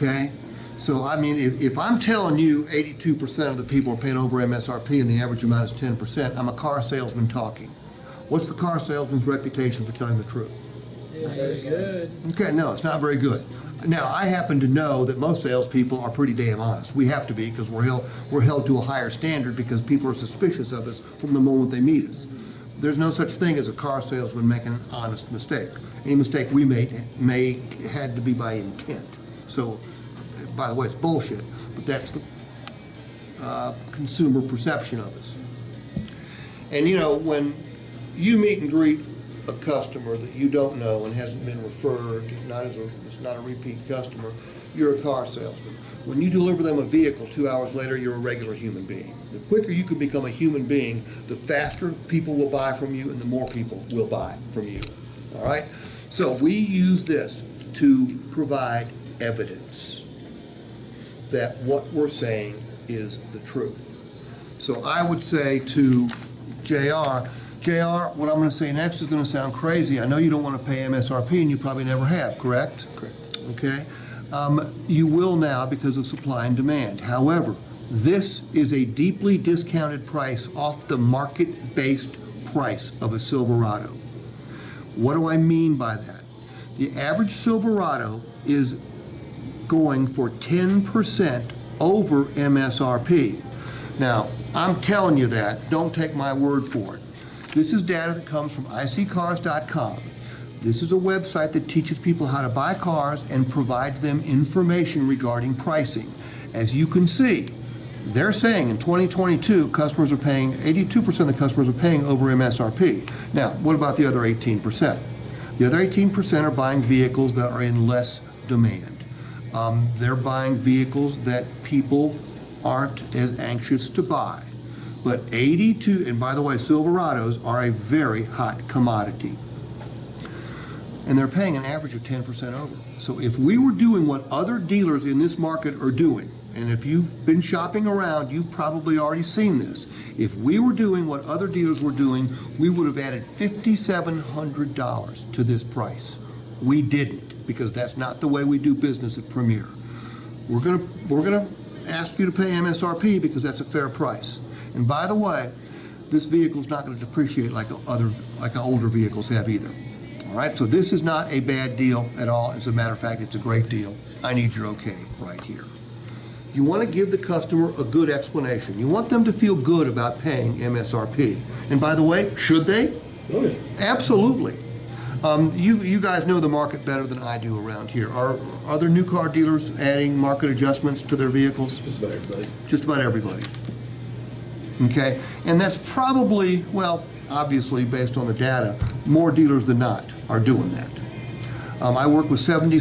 okay? So, I mean, if I'm telling you 82% of the people are paying over MSRP and the average amount is 10%, I'm a car salesman talking. What's the car salesman's reputation for telling the truth? Very good. Okay, no, it's not very good. Now, I happen to know that most salespeople are pretty damn honest. We have to be, because we're held to a higher standard because people are suspicious of us from the moment they meet us. There's no such thing as a car salesman making an honest mistake. Any mistake we make had to be by intent. So, by the way, it's bullshit, but that's the consumer perception of us. And you know, when you meet and greet a customer that you don't know and hasn't been referred, it's not a repeat customer, you're a car salesman. When you deliver them a vehicle 2 hours later, you're a regular human being. The quicker you can become a human being, the faster people will buy from you and the more people will buy from you. All right? So we use this to provide evidence that what we're saying is the truth. So I would say to JR, what I'm going to say next is going to sound crazy. I know you don't want to pay MSRP, and you probably never have, correct? Correct. Okay. You will now because of supply and demand. However, this is a deeply discounted price off the market-based price of a Silverado. What do I mean by that? The average Silverado is going for 10% over MSRP. Now, I'm telling you that. Don't take my word for it. This is data that comes from iccars.com. This is a website that teaches people how to buy cars and provides them information regarding pricing. As you can see, they're saying in 2022, customers are paying, 82% of the customers are paying over MSRP. Now, what about the other 18%? The other 18% are buying vehicles that are in less demand. They're buying vehicles that people aren't as anxious to buy. But 82, and by the way, Silverados are a very hot commodity. And they're paying an average of 10% over. So if we were doing what other dealers in this market are doing, and if you've been shopping around, you've probably already seen this. If we were doing what other dealers were doing, we would have added $5,700 to this price. We didn't, because that's not the way we do business at Premier. We're gonna ask you to pay MSRP because that's a fair price. And by the way, this vehicle is not going to depreciate like older vehicles have either. All right, so this is not a bad deal at all. As a matter of fact, it's a great deal. I need your okay right here. You want to give the customer a good explanation. You want them to feel good about paying MSRP. And by the way, should they? Oh, yeah. Absolutely. You guys know the market better than I do around here. Are other new car dealers adding market adjustments to their vehicles? Just about everybody. Just about everybody. Okay, and that's probably, well, obviously based on the data, more dealers than not are doing that. I work with 70